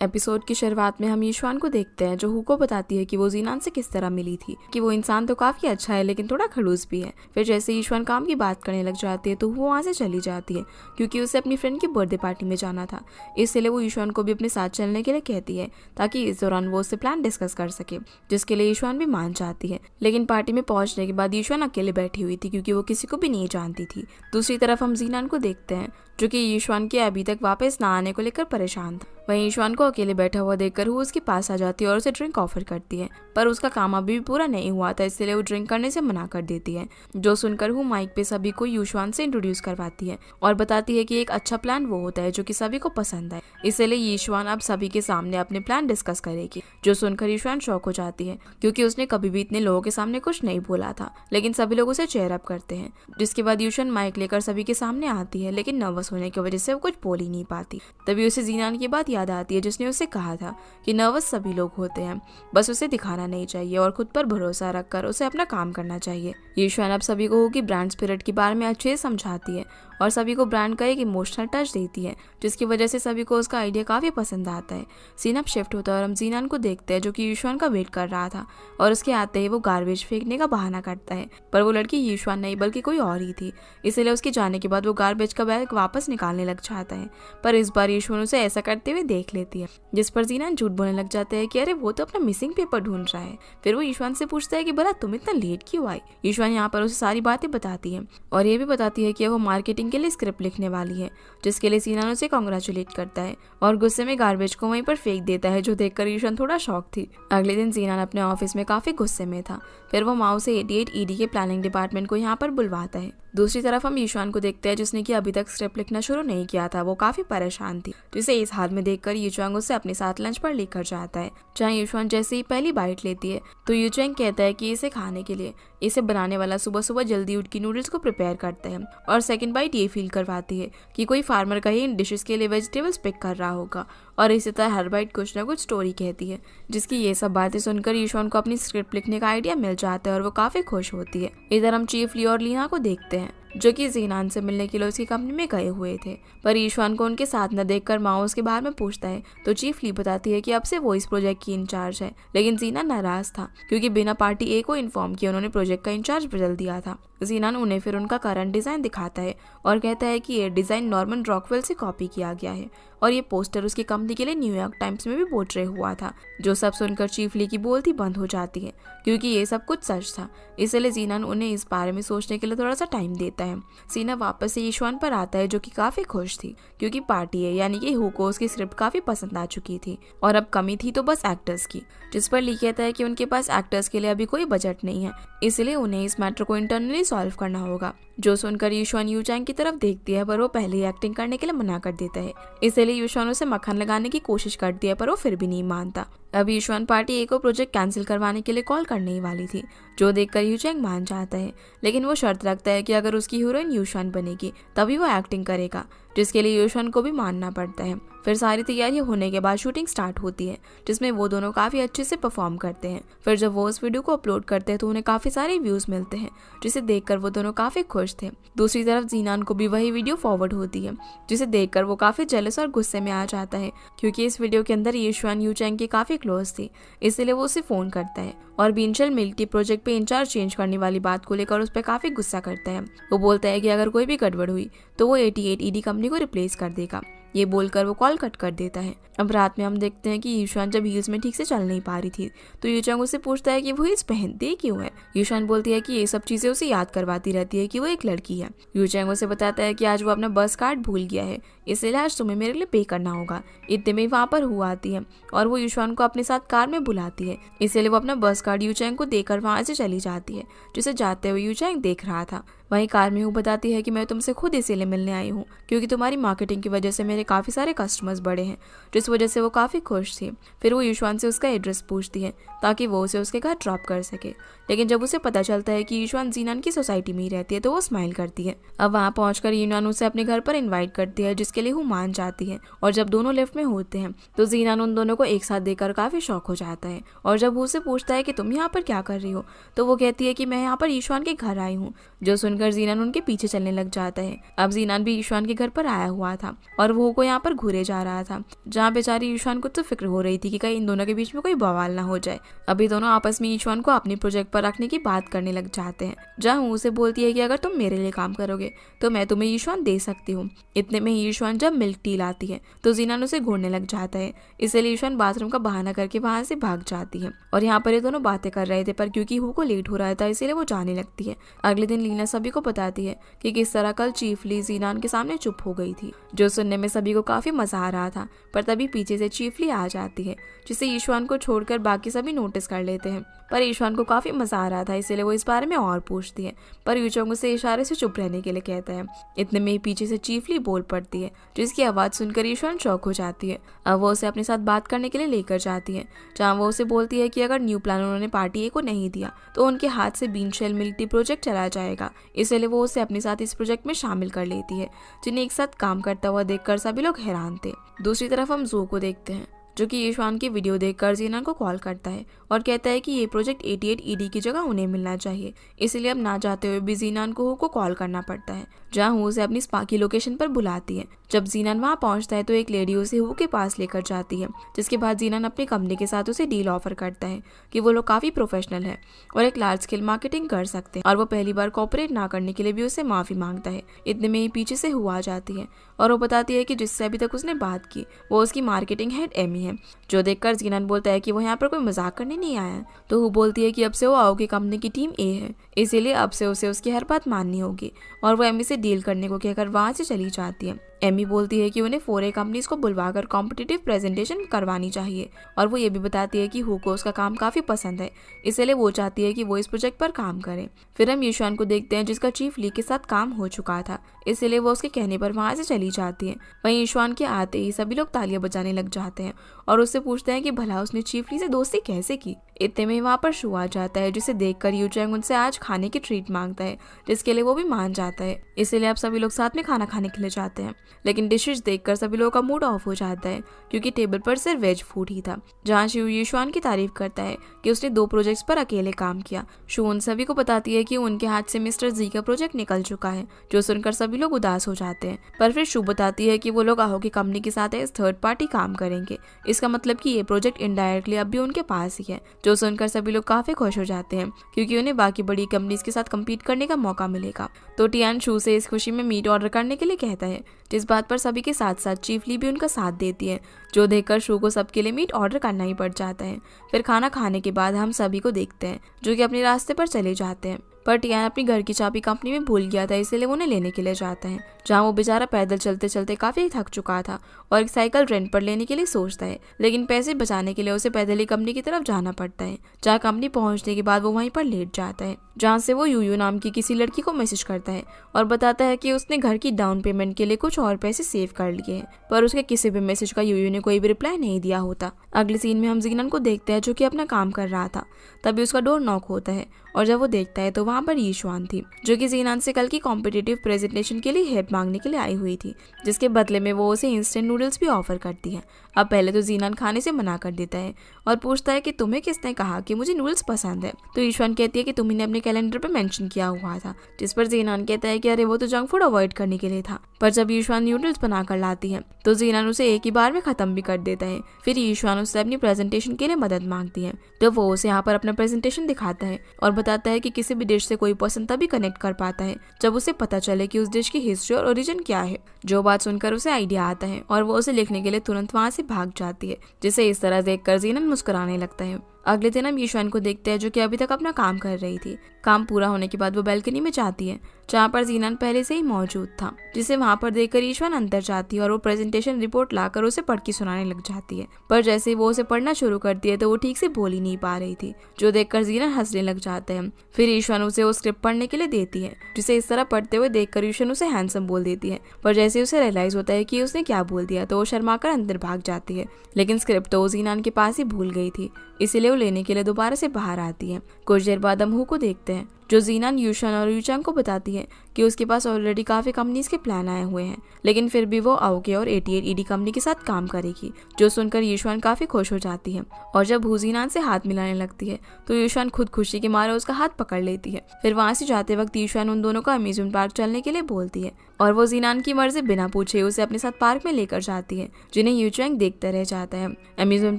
Episode की शुरुआत में हम यीशुआन को देखते हैं जो हू को बताती है कि वो जीनान से किस तरह मिली थी, कि वो इंसान तो काफी अच्छा है लेकिन थोड़ा खड़ूस भी है। फिर जैसे यीशुआन काम की बात करने लग जाती है तो वो वहाँ से चली जाती है क्योंकि उसे अपनी फ्रेंड की बर्थडे पार्टी में जाना था। इसलिए वो यीशुआन को भी अपने साथ चलने के लिए कहती है ताकि इस दौरान वो उससे प्लान डिस्कस कर सके, जिसके लिए यीशुआन भी मान जाती है। लेकिन पार्टी में पहुंचने के बाद यीशुआन अकेले बैठी हुई थी क्योंकि वो किसी को भी नहीं जानती थी। दूसरी तरफ हम जीनान को देखते हैं जो कि यीशुआन के अभी तक वापस ना आने को लेकर परेशान था। वहीं यीशुआन को अकेले बैठा हुआ देखकर वो उसके पास आ जाती है और उसे ड्रिंक ऑफर करती है, पर उसका काम अभी भी पूरा नहीं हुआ था इसलिए वो ड्रिंक करने से मना कर देती है। जो सुनकर वो माइक पे सभी को यीशुआन से इंट्रोड्यूस करवाती है और बताती है कि एक अच्छा प्लान वो होता है जो कि सभी को पसंद है, इसलिए यीशुआन अब सभी के सामने अपने प्लान डिस्कस करेगी। जो सुनकर यीशुआन शॉक हो जाती है क्योंकि उसने कभी भी इतने लोगों के सामने कुछ नहीं बोला था, लेकिन सभी लोग उसे चेयर अप करते हैं। जिसके बाद यीशुआन माइक लेकर सभी के सामने आती है, लेकिन नर्वस होने की वजह से वो कुछ बोल ही नहीं पाती। तभी उसे जीनान की बात याद आती है जिसने उसे कहा था कि नर्वस सभी लोग होते हैं, बस उसे दिखाना नहीं चाहिए और खुद पर भरोसा रखकर उसे अपना काम करना चाहिए। यीशुआन अब सभी को की ब्रांड स्पिरिट के बारे में अच्छे से समझाती है और सभी को ब्रांड का एक इमोशनल टच देती है, जिसकी वजह से सभी को उसका आइडिया काफी पसंद आता है। सीन अब शिफ्ट होता है और हम जीनान को देखते हैं जो कि यीशुआन का वेट कर रहा था और उसके आते ही वो गार्बेज फेंकने का बहाना करता है, पर वो लड़की यीशुआन नहीं बल्कि कोई और ही थी। इसलिए उसके जाने के बाद वो गार्बेज का बैग वापस निकालने लग जाता है, पर इस बार यीशुआन उसे ऐसा करते हुए देख लेती है, जिस पर जीनान झूठ बोलने लग जाता है कि अरे वो तो अपना मिसिंग पेपर ढूंढ रहा है। फिर वो यीशुआन से पूछता है कि भला तुम इतना लेट क्यों आई। यीशुआन यहाँ पर उसे सारी बातें बताती है और ये भी बताती है कि वो मार्केटिंग के लिए स्क्रिप्ट लिखने वाली है, जिसके लिए जीनान उसे कांग्रेचुलेट करता है और गुस्से में गार्बेज को वहीं पर फेंक देता है, जो देखकर यीशुआन थोड़ा शॉक थी। अगले दिन जीनान अपने ऑफिस में काफी गुस्से में था। फिर वो माओ से 88 ईडी के प्लानिंग डिपार्टमेंट को यहाँ पर बुलवाता है। दूसरी तरफ हम यीशुआन को देखते हैं जिसने कि अभी तक स्क्रिप्ट लिखना शुरू नहीं किया था। वो काफी परेशान थी, जिसे इस हाल में देखकर यीशुआन उसे अपने साथ लंच पर लेकर जाता है। जहाँ यीशुआन जैसे ही पहली बाइट लेती है तो यीशुआन कहता है कि इसे खाने के लिए इसे बनाने वाला सुबह सुबह जल्दी उठ के नूडल्स को प्रिपेयर करता है और सेकंड बाइट ये फील करवाती है कि कोई फार्मर कहीं इन डिशेस के लिए वेजिटेबल्स पिक कर रहा होगा और इसी तरह हर बाइट कुछ ना कुछ स्टोरी कहती है, जिसकी ये सब बातें सुनकर यीशुआन को अपनी स्क्रिप्ट लिखने का आइडिया मिल जाता है और वो काफी खुश होती है। इधर हम चीफ ली और लीना को देखते हैं जो कि जीनान से मिलने के लिए उसकी कंपनी में गए हुए थे, पर यीशुआन को उनके साथ न देखकर माओ उसके बारे में पूछता है तो चीफ ली बताती है कि अब से वो इस प्रोजेक्ट की इंचार्ज है। लेकिन जीनान नाराज था क्योंकि बिना पार्टी ए को इन्फॉर्म किए उन्होंने प्रोजेक्ट का इंचार्ज बदल दिया था। जीनान उन्हें फिर उनका करंट डिजाइन दिखाता है और कहता है कि ये डिजाइन नॉर्मन रॉकवेल से कॉपी किया गया है और ये पोस्टर उसकी कंपनी के लिए न्यूयॉर्क टाइम्स में भी पोर्ट्रे हुआ था। जो सब सुनकर चीफ ली की बोलती बंद हो जाती है क्योंकि ये सब कुछ सच था, इसलिए जीनान उन्हें इस बारे में सोचने के लिए थोड़ा सा टाइम देता है। सीना वापस से यीशुआन पर आता है जो कि काफी खुश थी क्योंकि पार्टी है यानी कि हू को उसकी स्क्रिप्ट काफी पसंद आ चुकी थी और अब कमी थी तो बस एक्टर्स की, जिस पर ली कहता है कि उनके पास एक्टर्स के लिए अभी कोई बजट नहीं है, इसलिए उन्हें इस मैटर को इंटरनली सॉल्व करना होगा। जो सुनकर यीशुआन यूचैंग की तरफ देखती है पर वो पहले ही एक्टिंग करने के लिए मना कर देता है, इसलिए यीशुआन उसे मक्खन लगाने की कोशिश करती है पर वो फिर भी नहीं मानता। अब यीशुआन पार्टी ए को प्रोजेक्ट कैंसिल करवाने के लिए कॉल करने ही वाली थी, जो देखकर यूचैंग मान जाता है, लेकिन वो शर्त रखता है कि अगर उसकी हीरोइन यीशुआन बनेगी तभी वो एक्टिंग करेगा, जिसके लिए यीशुआन को भी मानना पड़ता है। फिर सारी तैयारियां होने के बाद शूटिंग स्टार्ट होती है जिसमें वो दोनों काफी अच्छे से परफॉर्म करते हैं। फिर जब वो उस वीडियो को अपलोड करते हैं तो उन्हें काफी सारे व्यूज मिलते हैं, जिसे देखकर वो दोनों काफी खुश थे। दूसरी तरफ जीनान को भी वही वीडियो फॉरवर्ड होती है, जिसे देखकर वो काफी जेलस और गुस्से में आ जाता है क्योंकि इस वीडियो के अंदर यीशुआन यूचैंग की काफी क्लोज थी, इसलिए वो उसे फोन करता है और बीनचल मिल्क टी प्रोजेक्ट पे इंचार्ज चेंज करने वाली बात को लेकर उस पर काफी गुस्सा करता है। वो बोलता है कि अगर कोई भी गड़बड़ हुई तो वो 88 ईडी कंपनी को रिप्लेस कर देगा। ये बोलकर वो कॉल कट कर देता है। अब रात में हम देखते हैं कि यीशुआन जब हील्स में ठीक से चल नहीं पा रही थी तो यूचैंग उससे पूछता है कि वो हील्स पहनती क्यों है। यीशुआन बोलती है कि ये सब चीजें उसे याद करवाती रहती है कि वो एक लड़की है। यूचैंग उसे बताता है कि आज वो अपना बस कार्ड भूल गया है, इसलिए आज तुम्हें मेरे लिए पे करना होगा। इतने में वहाँ पर हू आती है और वो यीशुआन को अपने साथ कार में बुलाती है, इसलिए वो अपना बस कार्ड यूचैंग को देकर वहाँ से चली जाती है, जिसे जाते हुए यूचैंग देख रहा था। वहीं कार में हू बताती है कि मैं तुमसे खुद इसीलिए मिलने आई हूँ क्योंकि तुम्हारी मार्केटिंग की वजह से मेरे काफी सारे कस्टमर्स बढ़े हैं, जिस वजह से वो काफी खुश थी। फिर वो यीशुआन से उसका एड्रेस पूछती है ताकि वो उसे उसके घर ड्रॉप कर सके, लेकिन जब उसे पता चलता है कि यीशुआन जीनान की सोसाइटी में ही रहती है तो वो स्माइल करती है। अब वहाँ पहुंचकर यीनान उसे अपने घर पर इन्वाइट करती है, जिसके लिए वो मान जाती है और जब दोनों लिफ्ट में होते हैं तो जीनान उन दोनों को एक साथ देखकर काफी शॉक हो जाता है और जब वो उसे पूछता है कि तुम यहाँ पर क्या कर रही हो तो वो कहती है कि मैं यहाँ पर यीशुआन के घर आई हूँ। जो सुनकर सुनकर जीनान उनके पीछे चलने लग जाता है। अब जीनान भी ईशान के घर पर आया हुआ था और वो को यहाँ पर घूरे जा रहा था, जहाँ बेचारी ईशान को तो फिक्र हो रही थी कि कहीं इन दोनों के बीच में कोई बवाल ना हो जाए। अभी दोनों आपस में ईशान को अपने प्रोजेक्ट पर रखने की बात करने लग जाते हैं, जहाँ वो उसे बोलती है कि अगर तुम मेरे लिए काम करोगे तो मैं तुम्हें ईशान दे सकती हूँ। इतने में ईशान जब मिल्क टी लाती है तो जीनान उसे घूरने लग जाता है, इसलिए ईशान बाथरूम का बहाना करके वहां से भाग जाती है। और यहाँ पर ये दोनों बातें कर रहे थे, पर क्योंकि हु को लेट हो रहा था इसीलिए वो जाने लगती है। अगले दिन लीना सभी को बताती है कि किस तरह कल चीफ ली जीनान के सामने चुप हो गई थी, जो सुनने में सभी को काफी मजा आ रहा था। पर तभी पीछे से चीफ ली आ जाती है, जिसे ईशान को छोड़कर बाकी सभी नोटिस कर लेते हैं। पर ईशान को काफी मजा आ रहा था, इसलिए वो इस बारे में और पूछती है, पर यूचोंग उसे इशारे से चुप रहने के लिए कहता है। इतने में पीछे से चीफ ली बोल पड़ती है, जिसकी आवाज सुनकर ईशान शॉक हो जाती है। अब वो उसे अपने साथ बात करने के लिए लेकर जाती है, जहाँ वो उसे बोलती है कि अगर न्यू प्लान उन्होंने पार्टी ए को नहीं दिया तो उनके हाथ से bean shell milk tea project चला जाएगा, इसलिए वो उसे अपने साथ इस प्रोजेक्ट में शामिल कर लेती है, जिन्हें एक साथ काम करता हुआ देखकर सभी लोग हैरान थे। दूसरी तरफ हम जू को देखते हैं, जो कि ईशान की वीडियो देखकर जीनान को कॉल करता है और कहता है कि ये प्रोजेक्ट 88 ईडी की जगह उन्हें मिलना चाहिए, इसलिए अब ना चाहते हुए भी जीनान को हु को कॉल करना पड़ता है, जहाँ हु उसे अपनी स्पा की लोकेशन पर बुलाती है। जब जीनान वहाँ पहुँचता है तो एक लेडी उसे हु के पास लेकर जाती है, जिसके बाद जीनान अपनी कंपनी के साथ उसे डील ऑफर करता है कि वो लोग काफी प्रोफेशनल है और एक लार्ज स्केल मार्केटिंग कर सकते हैं, और वो पहली बार कॉपरेट ना करने के लिए भी उसे माफी मांगता है। इतने में ही पीछे से हु आ जाती है और वो बताती है कि जिससे अभी तक उसने बात की वो उसकी मार्केटिंग हेड एमी है, जो देखकर जीनान बोलता है कि वो यहाँ पर कोई मजाक करने नहीं आया है। तो वो बोलती है कि अब से वो आओ की कंपनी की टीम ए है, इसीलिए अब से उसे उसकी हर बात माननी होगी, और वो एमी से डील करने को कहकर वहां से चली जाती है। एमी बोलती है कि उन्हें 4A कंपनीज को बुलवाकर कॉम्पिटिटिव प्रेजेंटेशन करवानी चाहिए, और वो ये भी बताती है कि हु को उसका काम काफी पसंद है, इसलिए वो चाहती है कि वो इस प्रोजेक्ट पर काम करे। फिर हम ईशान को देखते हैं, जिसका चीफ ली के साथ काम हो चुका था, इसलिए वो उसके कहने पर वहां से चली जाती है। वहीं ईशान के आते ही सभी लोग तालियां बजाने लग जाते हैं और उससे पूछते हैं कि भला उसने चीफ ली से दोस्ती कैसे की। इतने में वहाँ पर शू आ जाता है, जिसे देखकर यूचैंग उनसे आज खाने की ट्रीट मांगता है, जिसके लिए वो भी मान जाता है। इसीलिए अब सभी लोग साथ में खाना खाने के लिए जाते हैं, लेकिन डिशेज देखकर सभी लोगों का मूड ऑफ हो जाता है, क्योंकि टेबल पर सिर्फ वेज फूड ही था। जहाँ शू यूशुआन की तारीफ करता है कि उसने 2 प्रोजेक्ट्स पर अकेले काम किया। शू उन सभी को बताती है कि उनके हाथ से मिस्टर जी का प्रोजेक्ट निकल चुका है, जो सुनकर सभी लोग उदास हो जाते हैं। पर फिर शू बताती है कि वो लोग आहो की कंपनी के साथ इस थर्ड पार्टी काम करेंगे, इसका मतलब कि ये प्रोजेक्ट इनडायरेक्टली अब भी उनके पास ही है, जो सुनकर सभी लोग काफी खुश हो जाते हैं, क्योंकि उन्हें बाकी बड़ी कंपनीज के साथ कम्पीट करने का मौका मिलेगा। तो टियान शू से इस खुशी में मीट ऑर्डर करने के लिए कहता है, जिस बात पर सभी के साथ साथ चीफ ली भी उनका साथ देती है, जो देखकर शू को सबके लिए मीट ऑर्डर करना ही पड़ जाता है। फिर खाना खाने के बाद हम सभी को देखते हैं, जो कि अपने रास्ते पर चले जाते हैं। पर टियान अपनी घर की चाबी कंपनी में भूल गया था, इसलिए वो उन्हें लेने के लिए जाता है, जहाँ वो बेचारा पैदल चलते चलते काफी थक चुका था और एक साइकिल रेंट पर लेने के लिए सोचता है, लेकिन पैसे बचाने के लिए उसे पैदल ही कंपनी की तरफ जाना पड़ता है। जहाँ कंपनी पहुंचने के बाद वो वहीं पर लेट जाता है, जहाँ से वो यूयू नाम की किसी लड़की को मैसेज करता है और बताता है कि उसने घर की डाउन पेमेंट के लिए कुछ और पैसे सेव कर लिए हैं, पर उसके किसी भी मैसेज का यूयू ने कोई भी रिप्लाई नहीं दिया होता। अगले सीन में हम जीनन को देखते हैं, जो कि अपना काम कर रहा था। तभी उसका डोर नॉक होता है और जब वो देखता है तो वहाँ पर यीशुआन थी, जो कि जीनान से कल की कॉम्पिटिटिव प्रेजेंटेशन के लिए हेल्प मांगने के लिए आई हुई थी, जिसके बदले में वो उसे इंस्टेंट नूडल्स भी ऑफर करती है। अब पहले तो जीनान खाने से मना कर देता है और पूछता है कि तुम्हें किसने कहा कि मुझे नूडल्स पसंद है। तो यीशुआन कहती है कि तुमने अपने कैलेंडर पे मेंशन किया हुआ था, जिस पर जीनान कहता है कि अरे वो तो जंक फूड अवॉइड करने के लिए था। पर जब यीशुआन नूडल्स बनाकर लाती है तो जीनान उसे एक ही बार में खत्म भी कर देता है। फिर यीशुआन उससे अपनी प्रेजेंटेशन के लिए मदद मांगती है, तो वो उसे यहाँ पर अपना प्रेजेंटेशन दिखाता है और बताता है कि किसी भी डिश से कोई पर्सन तभी कनेक्ट कर पाता है जब उसे पता चले कि उस डिश की हिस्ट्री और ओरिजिन क्या है। जो बात सुनकर उसे आइडिया आता है और वो उसे लिखने के लिए तुरंत वहाँ से भाग जाती है, जिसे इस तरह देखकर जीनन मुस्कुराने लगता है। अगले दिन हम यीशुआन को देखते हैं, जो कि अभी तक अपना काम कर रही थी। काम पूरा होने के बाद वो बैल्कनी में जाती है, जहाँ पर जीनन पहले से ही मौजूद था, जिसे वहाँ पर देखकर यीशुआन अंदर जाती है और वो प्रेजेंटेशन रिपोर्ट लाकर उसे पढ़ के सुनाने लग जाती है। पर जैसे ही वो उसे पढ़ना शुरू करती है तो वो ठीक से बोल ही नहीं पा रही थी, जो देखकर जीनन हंसने लग जाते हैं। फिर यीशुआन उसे वो स्क्रिप्ट पढ़ने के लिए देती है, जिसे इस तरह पढ़ते हुए देखकर यीशुआन उसे हैंडसम बोल देती है। पर जैसे उसे रियलाइज होता है कि उसने क्या बोल दिया तो वो शर्माकर अंदर भाग जाती है, लेकिन स्क्रिप्ट तो वो जीनन के पास ही भूल गई थी, इसीलिए वो लेने के लिए दोबारा से बाहर आती है। कुछ देर बाद हम हु को देखते हैं, जो जीनान यूशन और यूचैंग को बताती है कि उसके पास ऑलरेडी काफ़ी कंपनीज के प्लान आए हुए हैं, लेकिन फिर भी वो आओके और 88 ईडी कंपनी के साथ काम करेगी। जो सुनकर यूशुआन काफ़ी खुश हो जाती है और जब हू जीनान से हाथ मिलाने लगती है तो यूशुआन खुद खुशी के मारे उसका हाथ पकड़ लेती है। फिर वहाँ से जाते वक्त यूशुआन उन दोनों को अम्यूजमेंट पार्क चलने के लिए बोलती है और वो जीनान की मर्जी बिना पूछे उसे अपने साथ पार्क में लेकर जाती है, जिन्हें यूचैंग देखते रह जाता है। अम्यूजमेंट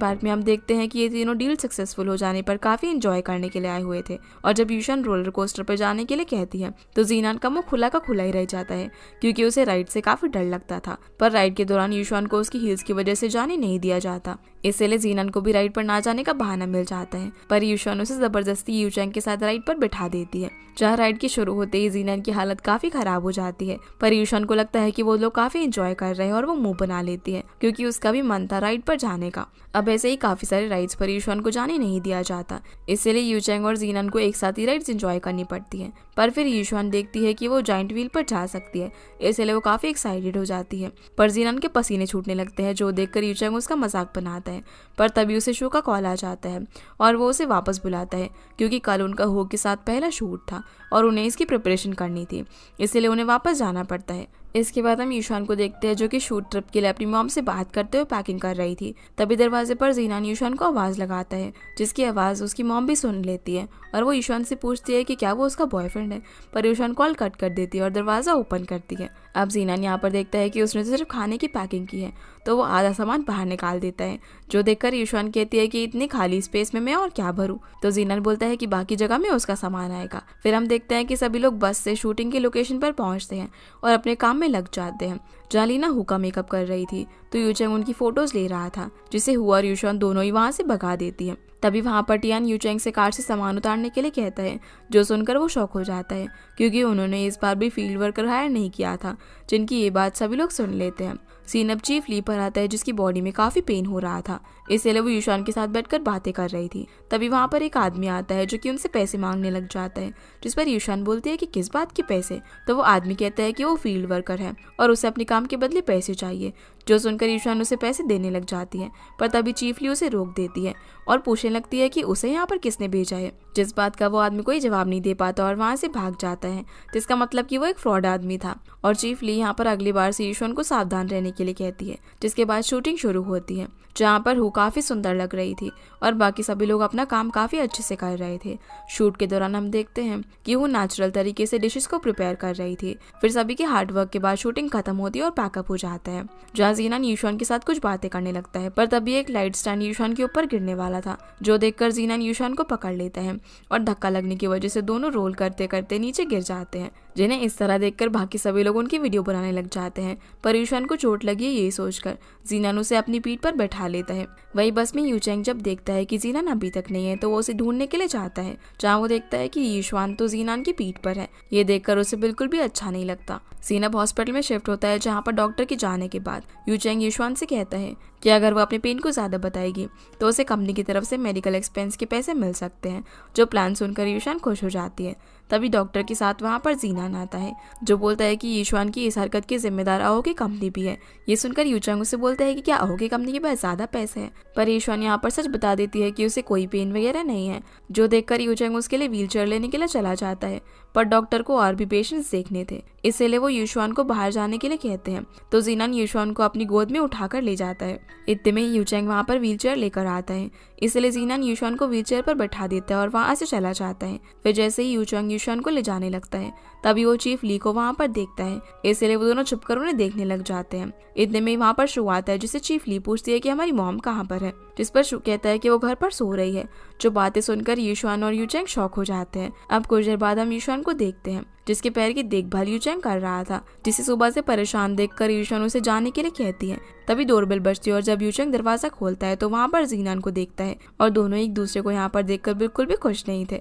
पार्क में हम देखते हैं कि ये तीनों डील सक्सेसफुल हो जाने पर काफ़ी एंजॉय करने के लिए आए हुए थे और जब यूशुआन रोलर कोस्टर पर जाने के लिए कहती है तो जीनान का मुंह खुला का खुला ही रह जाता है, क्योंकि उसे राइड से काफ़ी डर लगता था। पर राइड के दौरान यूशुआन को उसकी हील्स की वजह से जाने नहीं दिया जाता, इसलिए जीनान को भी राइड पर ना जाने का बहाना मिल जाता है। पर यूशुआन उसे जबरदस्ती यूचैंग के साथ राइड पर बिठा देती है। जहाँ राइड की शुरू होते ही जीनान की हालत काफ़ी खराब हो जाती है, पर यूशुआन को लगता है कि वो लोग काफ़ी एंजॉय कर रहे हैं और वो मुंह बना लेती है, क्योंकि उसका भी मन था राइड पर जाने का। अब ऐसे ही काफ़ी सारे राइड्स पर यूशुआन को जाने नहीं दिया जाता, इसलिए यूचैंग और जीनान को एक साथ ही राइड्स एंजॉय करनी पड़ती है। पर फिर यूशुआन देखती है कि वो जाइंट व्हील पर जा सकती है, इसलिए वो काफ़ी एक्साइटेड हो जाती है। पर जीनान के पसीने छूटने लगते हैं, जो देखकर यूचैंग उसका मजाक बनाता है। पर तभी उसे शो का कॉल आ जाता है और वो उसे वापस बुलाता है, क्योंकि कल उनका हो के साथ पहला शूट था और उन्हें इसकी प्रिपरेशन करनी थी, इसलिए उन्हें वापस जाना पड़ता है। इसके बाद हम यूशुआन को देखते हैं जो कि शूट ट्रिप के लिए अपनी मॉम से बात करते हुए पैकिंग कर रही थी। तभी दरवाजे पर जीनान यूशुआन को आवाज़ लगाता है, जिसकी आवाज़ उसकी मॉम भी सुन लेती है और वो यूशुआन से पूछती है कि क्या वो उसका बॉयफ्रेंड है। पर यूशुआन कॉल कट कर देती है और दरवाज़ा ओपन करती है। अब जीनान यहाँ पर देखता है कि उसने तो सिर्फ खाने की पैकिंग की है, तो वो आधा सामान बाहर निकाल देता है, जो देखकर यूशुआन कहती है कि इतनी खाली स्पेस में मैं और क्या भरूं। तो जीनान बोलता है कि बाकी जगह में उसका सामान आएगा। फिर हम देखते हैं कि सभी लोग बस से शूटिंग की लोकेशन पर पहुंचते हैं और अपने काम में लग जाते हैं। जहाँ लीना हू का मेकअप कर रही थी तो यूचैंग उनकी फोटोज ले रहा था, जिसे हू और यूशुआन दोनों ही वहाँ से भगा देती है। तभी वहाँ पर टियान यूचैंग से कार से सामान उतारने के लिए कहता है, जो सुनकर वो शॉक हो जाता है, क्योंकि उन्होंने इस बार भी फील्ड वर्कर हायर नहीं किया था, जिनकी ये बात सभी लोग सुन लेते हैं। सीन अब चीफ ली पर आता है, जिसकी बॉडी में काफ़ी पेन हो रहा था, इसलिए वो यूशुआन के साथ बैठकर बातें कर रही थी। तभी वहाँ पर एक आदमी आता है जो कि उनसे पैसे मांगने लग जाता है, जिस पर यूशुआन बोलती है कि किस बात के पैसे। तो वो आदमी कहता है कि वो फील्ड वर्कर है और उसे अपने काम के बदले पैसे चाहिए। जो सुनकर यूशुआन उसे पैसे देने लग जाती है, पर तभी चीफ ली उसे रोक देती है और पूछने लगती है कि उसे यहाँ पर किसने भेजा है, जिस बात का वो आदमी कोई जवाब नहीं दे पाता और वहाँ से भाग जाता है, जिसका मतलब कि वो एक फ्रॉड आदमी था। और चीफ ली यहाँ पर अगली बार से यूशुआन को सावधान रहने के लिए कहती है। जिसके बाद शूटिंग शुरू होती है, जहाँ पर हू काफ़ी सुंदर लग रही थी और बाकी सभी लोग अपना काम काफ़ी अच्छे से कर रहे थे। शूट के दौरान हम देखते हैं कि वो नेचुरल तरीके से डिशेस को प्रिपेयर कर रही थी। फिर सभी के हार्डवर्क के बाद शूटिंग खत्म होती है और पैकअप हो जाता है, जहाँ जीनान यूशुआन के साथ कुछ बातें करने लगता है। पर तभी एक लाइट स्टैंड यूशुआन के ऊपर गिरने वाला था, जो देखकर जीनान यूशुआन को पकड़ लेता है और धक्का लगने की वजह से दोनों रोल करते करते नीचे गिर जाते हैं, जिन्हें इस तरह देखकर बाकी सभी लोग उनकी वीडियो बनाने लग जाते हैं। पर यूशुआन को चोट लगी है ये सोचकर जीनान उसे अपनी पीठ पर बैठा लेता है। वही बस में यूचैंग जब देखता है कि जीनान अभी तक नहीं है तो वो उसे ढूंढने के लिए जाता है, जहाँ वो देखता है कि यूशुआन तो जीनान की पीठ पर है। ये देखकर उसे बिल्कुल भी अच्छा नहीं लगता। सीन अब हॉस्पिटल में शिफ्ट होता है, जहाँ पर डॉक्टर के जाने के बाद यूचैंग यूशुआन से कहता है कि अगर वो अपने पेन को ज़्यादा बताएगी तो उसे कंपनी की तरफ से मेडिकल एक्सपेंस के पैसे मिल सकते हैं। जो प्लान सुनकर यूशुआन खुश हो जाती है। तभी डॉक्टर के साथ वहाँ पर जीनान आता है, जो बोलता है कि यूशुआन की इस हरकत की जिम्मेदार आओके कंपनी भी है। ये सुनकर यूचैंग उससे बोलता है कि क्या आओके कंपनी के पास ज़्यादा पैसे हैं, पर यूशुआन यहाँ पर सच बता देती है कि उसे कोई पेन वगैरह नहीं है। जो देखकर यूचैंग उसके लिए व्हीलचेयर लेने के लिए चला जाता है, पर डॉक्टर को और भी पेशेंट्स देखने थे, इसलिए वो यूशुआन को बाहर जाने के लिए कहते हैं। तो जीनान यूशुआन को अपनी गोद में उठाकर ले जाता है। इतने में यूचैंग वहाँ पर व्हीलचेयर लेकर आता है, इसलिए जीनान यूशुआन को व्हीलचेयर पर बैठा देता है और वहाँ से चला जाता है। फिर जैसे ही यूचैंग यूशुआन को ले जाने लगता है, तभी वो चीफ ली को वहाँ पर देखता है, इसलिए वो दोनों छुपकर उन्हें देखने लग जाते हैं। इतने में वहाँ पर शू आता है, जिससे चीफ ली पूछती है कि हमारी मॉम कहाँ पर है, जिस पर शू कहता है कि वो घर पर सो रही है। जो बातें सुनकर यूशुआन और यूचैंग शॉक हो जाते हैं। अब कुछ देर बाद हम यूशुआन को देखते हैं, जिसके पैर की देखभाल यूचैंग कर रहा था, जिसे सुबह से परेशान देखकर यूशुआन उसे जाने के लिए कहती है। तभी डोरबेल बजती है और जब यूचैंग दरवाजा खोलता है तो वहाँ पर जीनान को देखता है और दोनों एक दूसरे को यहाँ पर देखकर बिल्कुल भी खुश नहीं थे।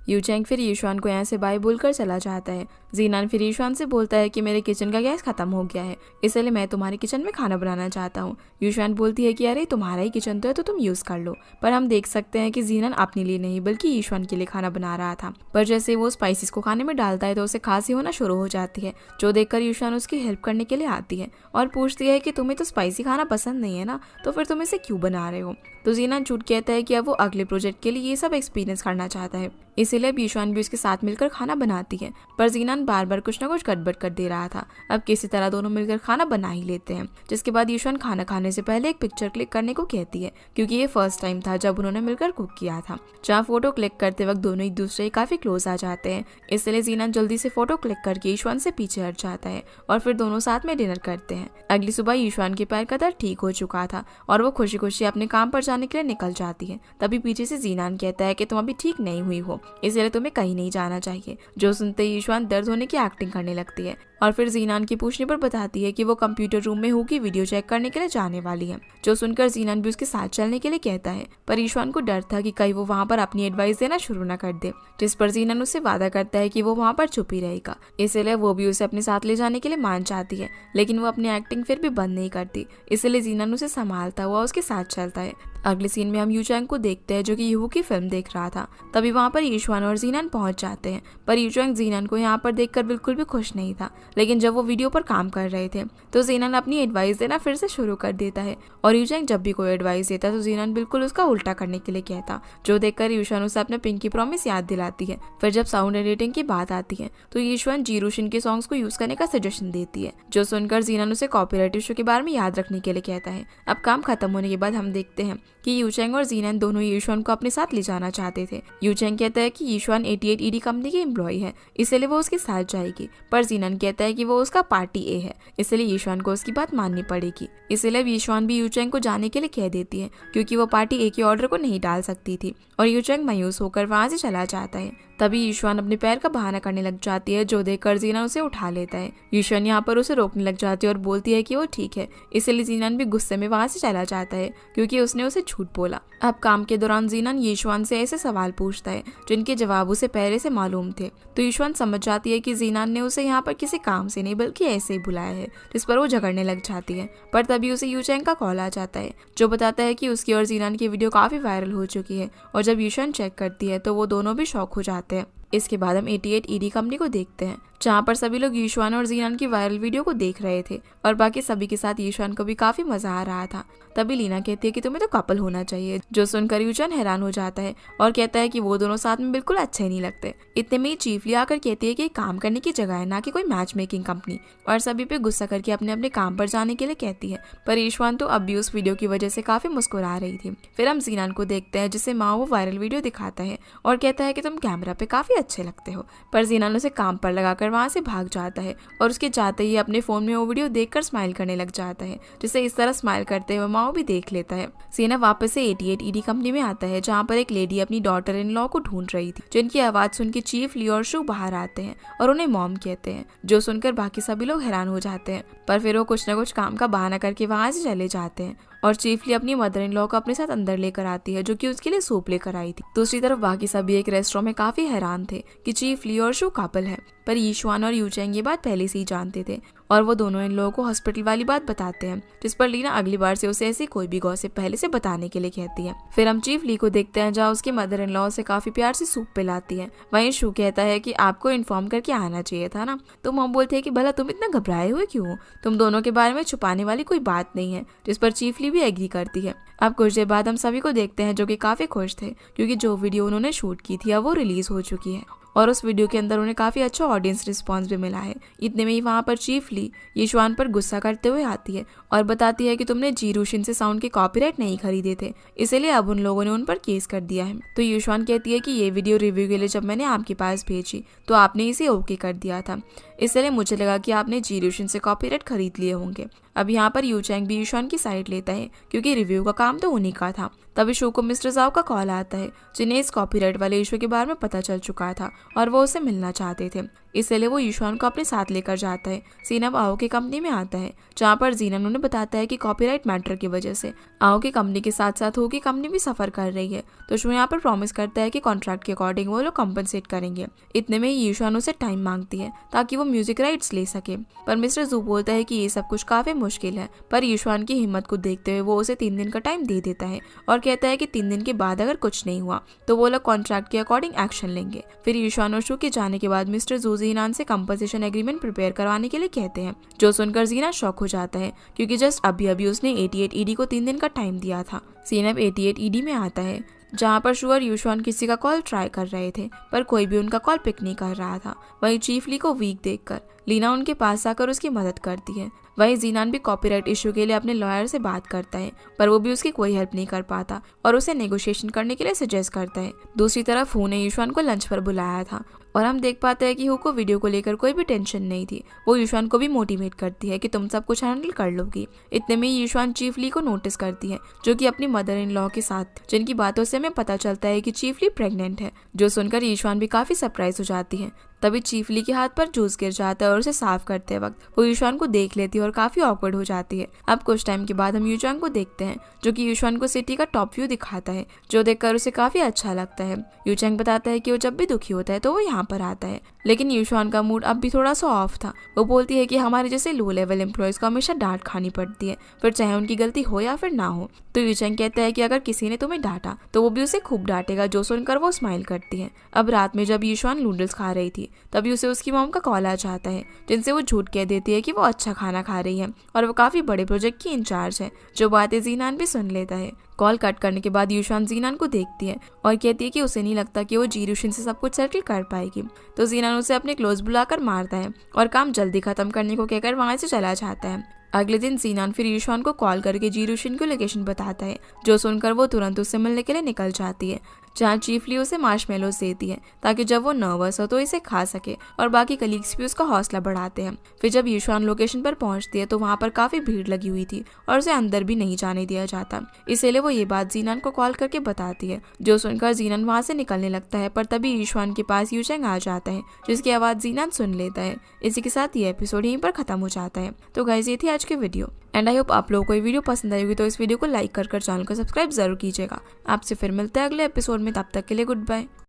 यूचैंग फिर यूशुआन को यहाँ से बाय बोलकर चला जाता है। जीनान फिर यूशुआन से बोलता है कि मेरे किचन का गैस खत्म हो गया है, इसलिए मैं तुम्हारे किचन में खाना बनाना चाहता हूँ। यूशुआन बोलती है कि अरे तुम्हारा ही किचन तो है तो तुम यूज कर लो। पर हम देख सकते हैं कि जीनान अपने लिए नहीं बल्कि यूशुआन के लिए खाना बना रहा था। पर जैसे वो स्पाइसेस को खाने में डालता है तो उसे खांसी होना शुरू हो जाती है, जो देखकर यूशुआन उसकी हेल्प करने के लिए आती है और पूछती है कि तुम्हें तो स्पाइसी खाना पसंद नहीं है ना, तो फिर तुम इसे क्यों बना रहे हो। तो जीनान झूठ कहता है कि अब वो अगले प्रोजेक्ट के लिए ये सब एक्सपीरियंस करना चाहता है, इसीलिए यूशुआन भी उसके साथ मिलकर खाना बनाती है। पर जीनान बार बार कुछ न कुछ गड़बड़ कर दे रहा था। अब किसी तरह दोनों मिलकर खाना बना ही लेते हैं, जिसके बाद यूशुआन खाना खाने से पहले एक पिक्चर क्लिक करने को कहती है, क्योंकि ये फर्स्ट टाइम था जब उन्होंने मिलकर कुक किया था। जहाँ फोटो क्लिक करते वक्त दोनों एक दूसरे के काफी क्लोज आ जाते हैं, इसलिए जीनान जल्दी से फोटो क्लिक करके यूशुआन से पीछे हट जाता है और फिर दोनों साथ में डिनर करते हैं। अगली सुबह यूशुआन के पैर का दर्द ठीक हो चुका था और वो खुशी खुशी अपने काम पर जाने के लिए निकल जाती है। तभी पीछे से जीनान कहता है कि तुम अभी ठीक नहीं हुई हो, इसलिए तुम्हें कहीं नहीं जाना चाहिए। जो सुनते ही यूशुआन दर्द होने की एक्टिंग करने लगती है और फिर जीनान की पूछने पर बताती है कि वो कंप्यूटर रूम में हु की वीडियो चेक करने के लिए जाने वाली है। जो सुनकर जीनान भी उसके साथ चलने के लिए कहता है, पर यूशुआन को डर था कि कहीं वो वहाँ पर अपनी एडवाइस देना शुरू न कर दे, जिस पर जीनान उससे वादा करता है कि वो वहाँ पर चुप ही रहेगा। इसलिए वो भी उसे अपने साथ ले जाने के लिए मान जाती है, लेकिन वो अपनी एक्टिंग फिर भी बंद नहीं करती, इसलिए जीनान उसे संभालता हुआ उसके साथ चलता है। अगले सीन में हम यूचैंग को देखते हैं जो कि यहू की फिल्म देख रहा था। तभी वहाँ पर यूशुआन और जीनान पहुंच जाते हैं, पर यूचैंग जीनान को यहाँ पर देखकर बिल्कुल भी खुश नहीं था। लेकिन जब वो वीडियो पर काम कर रहे थे तो जीनान अपनी एडवाइस देना फिर से शुरू कर देता है और यूचैंग जब भी कोई एडवाइस देता तो जीनान बिल्कुल उसका उल्टा करने के लिए कहता, जो देखकर यूशुआन उसे अपने पिंकी प्रॉमिस याद दिलाती है। फिर जब साउंड एडिटिंग की बात आती है तो यूशुआन जीरूशिन के सॉन्ग्स को यूज करने का सजेशन देती है, जो सुनकर जीनान उसे कॉपीराइट इशू के बारे में याद रखने के लिए कहता है। अब काम खत्म होने के बाद हम देखते हैं कि यूचैंग और जीनान दोनों यूशुआन को अपने साथ ले जाना चाहते थे। यूचैंग कहता है कि यूशुआन 88 ईडी कंपनी की एम्प्लॉय है, इसलिए वो उसके साथ जाएगी, पर जीनान कहता है कि वो उसका पार्टी ए है, इसलिए यूशुआन को उसकी बात माननी पड़ेगी। इसलिए यूशुआन भी यूचैंग को जाने के लिए कह देती है, क्योंकि वो पार्टी ए के ऑर्डर को नहीं डाल सकती थी और यूचैंग मायूस होकर वहां से चला जाता है। तभी यूशुआन अपने पैर का बहाना करने लग जाती है, जो देखकर जीनान उसे उठा लेता है। यूशुआन यहाँ पर उसे रोकने लग जाती है और बोलती है कि वो ठीक है, इसलिए जीनान भी गुस्से में वहां से चला जाता है, क्योंकि उसने उसे झूठ बोला। अब काम के दौरान जीनान यूशुआन से ऐसे सवाल पूछता है जिनके जवाब उसे पहले से मालूम थे, तो यूशुआन समझ जाती है कि जीनान ने उसे यहाँ पर किसी काम से नहीं बल्कि ऐसे ही बुलाया है, जिस पर वो झगड़ने लग जाती है। पर तभी उसे यूचैंग का कॉल आ जाता है, जो बताता है कि उसकी और जीनान की वीडियो काफी वायरल हो चुकी है, और जब यूशुआन चेक करती है तो वो दोनों भी शॉक हो जाते हैं। इसके बाद हम 88 ईडी कंपनी को देखते हैं, जहाँ पर सभी लोग यूशुआन और जीनान की वायरल वीडियो को देख रहे थे और बाकी सभी के साथ यूशुआन को भी काफी मजा आ रहा था। तभी लीना कहती है कि तुम्हें तो कपल होना चाहिए, जो सुनकर यूशुआन हैरान हो जाता है और कहता है कि वो दोनों साथ में बिल्कुल अच्छे नहीं लगते। इतने में चीफ ली आकर कहती है कि काम करने की जगह है, ना कि कोई मैच मेकिंग कंपनी, और सभी पे गुस्सा करके अपने अपने काम पर जाने के लिए कहती है। पर यूशुआन तो अब भी उस वीडियो की वजह से काफी मुस्कुरा रही थी। फिर हम जीनान को देखते हैं, जिसे माँ वो वायरल वीडियो दिखाता है और कहता है कि तुम कैमरा पे काफी अच्छे लगते हो, पर जीनान उसे काम पर लगाकर वहाँ से भाग जाता है और उसके जाते ही अपने फोन में वो वीडियो देखकर स्माइल करने लग जाता है, जिसे इस तरह स्माइल करते हुए माओ भी देख लेता है। सीना वापस से 88 ईडी कंपनी में आता है, जहाँ पर एक लेडी अपनी डॉटर इन लॉ को ढूंढ रही थी, जिनकी आवाज सुन के चीफ ली और शू बाहर आते हैं और उन्हें मॉम कहते हैं, जो सुनकर बाकी सभी लोग हैरान हो जाते हैं। पर फिर वो कुछ न कुछ काम का बहाना करके वहां से चले जाते हैं और चीफ ली अपनी मदर इन लॉ को अपने साथ अंदर लेकर आती है, जो कि उसके लिए सूप लेकर आई थी। दूसरी तरफ बाकी सभी एक रेस्टोरेंट में काफी हैरान थे कि चीफ ली और शू कपल है, पर यूशुआन और यूचैंग ये बात पहले से ही जानते थे और वो दोनों इन लोगों को हॉस्पिटल वाली बात बताते हैं, जिस पर लीना अगली बार से उसे ऐसी कोई भी गॉसिप पहले से बताने के लिए कहती है। फिर हम चीफ ली को देखते हैं, जहाँ उसकी मदर इन लॉ से काफी प्यार से सूप पिलाती है। वहीं शू कहता है कि आपको इन्फॉर्म करके आना चाहिए था ना, तो मॉम बोलती है कि भला तुम इतना घबराए हुए क्यों हो, तुम दोनों के बारे में छुपाने वाली कोई बात नहीं है, जिस पर चीफ ली भी एग्री करती है। अब कुछ देर बाद हम सभी को देखते हैं जो कि काफी खुश थे, क्योंकि जो वीडियो उन्होंने शूट की थी अब वो रिलीज हो चुकी है और उस वीडियो के अंदर उन्हें काफी अच्छा ऑडियंस रिस्पांस भी मिला है। इतने में ही वहाँ पर चीफ ली यूशुआन पर गुस्सा करते हुए आती है और बताती है कि तुमने जीरूशिन से साउंड के कॉपीराइट नहीं खरीदे थे, इसलिए अब उन लोगों ने उन पर केस कर दिया है। तो यूशुआन कहती है कि ये वीडियो रिव्यू के लिए जब मैंने आपके पास भेजी तो आपने इसे ओके कर दिया था, इसलिए मुझे लगा कि आपने जीरूशिन से कॉपीराइट खरीद लिए होंगे। अब यहाँ पर यूचैंग भी यूशुआन की साइड लेता है, क्योंकि रिव्यू का काम तो उन्हीं का था। तभी शू को मिस्टर जाओ का कॉल आता है, जिन्हें इस कॉपीराइट वाले इशू के बारे में पता चल चुका था और वो उसे मिलना चाहते थे। इसलिए वो यूशान को अपने साथ लेकर जाता है। सीन अब आओ की कंपनी में आता है, जहाँ पर जीनन उन्हें बताता है कि कॉपीराइट मैटर की वजह से आओ की कंपनी के साथ साथ हो की कंपनी भी सफर कर रही है। तो शो यहाँ पर प्रॉमिस करता है कि कॉन्ट्रैक्ट के अकॉर्डिंग वो लोग कॉम्पनसेट करेंगे। इतने में यूशान उसे टाइम मांगती है ताकि वो म्यूजिक राइट्स ले सके, पर मिस्टर जू बोलता है कि ये सब कुछ काफी मुश्किल है। पर यूशान की हिम्मत को देखते हुए वो उसे 3 दिन का टाइम दे देता है और कहता है कि 3 दिन के बाद अगर कुछ नहीं हुआ तो वो लोग कॉन्ट्रैक्ट के अकॉर्डिंग एक्शन लेंगे। फिर यूशान और शू के जाने के बाद मिस्टर जू जीनान से कंपनसेशन एग्रीमेंट प्रिपेयर करवाने के लिए कहते हैं, जो सुनकर जीना शॉक हो जाता है क्योंकि जस्ट अभी अभी उसने 88 ईडी को 3 दिन का टाइम दिया था। सीन अब 88 ईडी में आता है, जहाँ पर शू और यूशान किसी का कॉल ट्राई कर रहे थे पर कोई भी उनका कॉल पिक नहीं कर रहा था। वहीं चीफ ली को वीक देखकर लीना उनके पास आकर उसकी मदद करती है। वहीं जीनान भी कॉपीराइट इशू के लिए अपने लॉयर से बात करता है, पर वो भी उसकी कोई हेल्प नहीं कर पाता और उसे नेगोशिएशन करने के लिए सजेस्ट करता है। दूसरी तरफ हू ने यूशान को लंच पर बुलाया था और हम देख पाते हैं कि हू को वीडियो को लेकर कोई भी टेंशन नहीं थी। वो यूशान को भी मोटिवेट करती है कि तुम सब कुछ हैंडल कर लोगी। इतने में यूशान चीफ ली को नोटिस करती है, जो कि अपनी मदर इन लॉ के साथ, जिनकी बातों से हमें पता चलता है कि चीफ ली प्रेग्नेंट है। जो सुनकर यूशान भी काफी सरप्राइज हो जाती है। तभी चीफ ली के हाथ पर जूस गिर जाता है और उसे साफ करते वक्त वो यूशान को देख लेती है और काफी ऑकवर्ड हो जाती है। अब कुछ टाइम के बाद हम यूचांग को देखते हैं, जो कि यूशान को सिटी का टॉप व्यू दिखाता है, जो देखकर उसे काफी अच्छा लगता है। यूचांग बताता है कि वो जब भी दुखी होता है तो वो यहाँ पर आता है, लेकिन यूशान का मूड अब भी थोड़ा सा ऑफ था। वो बोलती है कि हमारे जैसे लो लेवल एम्प्लॉयज को हमेशा डांट खानी पड़ती है, फिर चाहे उनकी गलती हो या फिर ना हो। तो यूचांग कहता है कि अगर किसी ने तुम्हें डांटा तो वो भी उसे खूब डांटेगा, जो सुनकर वो स्माइल करती है। अब रात में जब यूशान नूडल्स खा रही थी तभी उसे उसकी मॉम का कॉल आ जाता है, जिनसे वो झूठ कह देती है कि वो अच्छा खाना खा रही है और वो काफी बड़े प्रोजेक्ट की इंचार्ज है, जो बातें जीनान भी सुन लेता है। कॉल कट करने के बाद यूशान जीनान को देखती है और कहती है कि उसे नहीं लगता कि वो जीरुशिन से सब कुछ सेटल कर पाएगी। तो जीनान उसे अपने क्लोज बुलाकर मारता है और काम जल्दी खत्म करने को कहकर वहां से चला जाता है। अगले दिन जीनान फिर यूशान को कॉल करके जीरुशिन को लोकेशन बताता है, जो सुनकर वो तुरंत उससे मिलने के लिए निकल जाती है, जहाँ चीफ ली उसे मार्शमेलोस देती है ताकि जब वो नर्वस हो तो इसे खा सके, और बाकी कलीग्स भी उसका हौसला बढ़ाते हैं। फिर जब यूशान लोकेशन पर पहुंचती है तो वहाँ पर काफी भीड़ लगी हुई थी और उसे अंदर भी नहीं जाने दिया जाता, इसलिए वो ये बात जीनान को कॉल करके बताती है, जो सुनकर जीनान वहाँ से निकलने लगता है। पर तभी यूशान के पास यूचेंग आ जाता है, जिसकी आवाज़ जीनान सुन लेता है। इसी के साथ ये एपिसोड यहीं पर खत्म हो जाता है। तो गाइस, ये थी आज की वीडियो एंड आई होप आप लोगों को ये वीडियो पसंद आई होगी, तो इस वीडियो को लाइक कर चैनल को सब्सक्राइब जरूर कीजिएगा। आपसे फिर मिलते हैं अगले एपिसोड में, तब तक के लिए गुड बाय।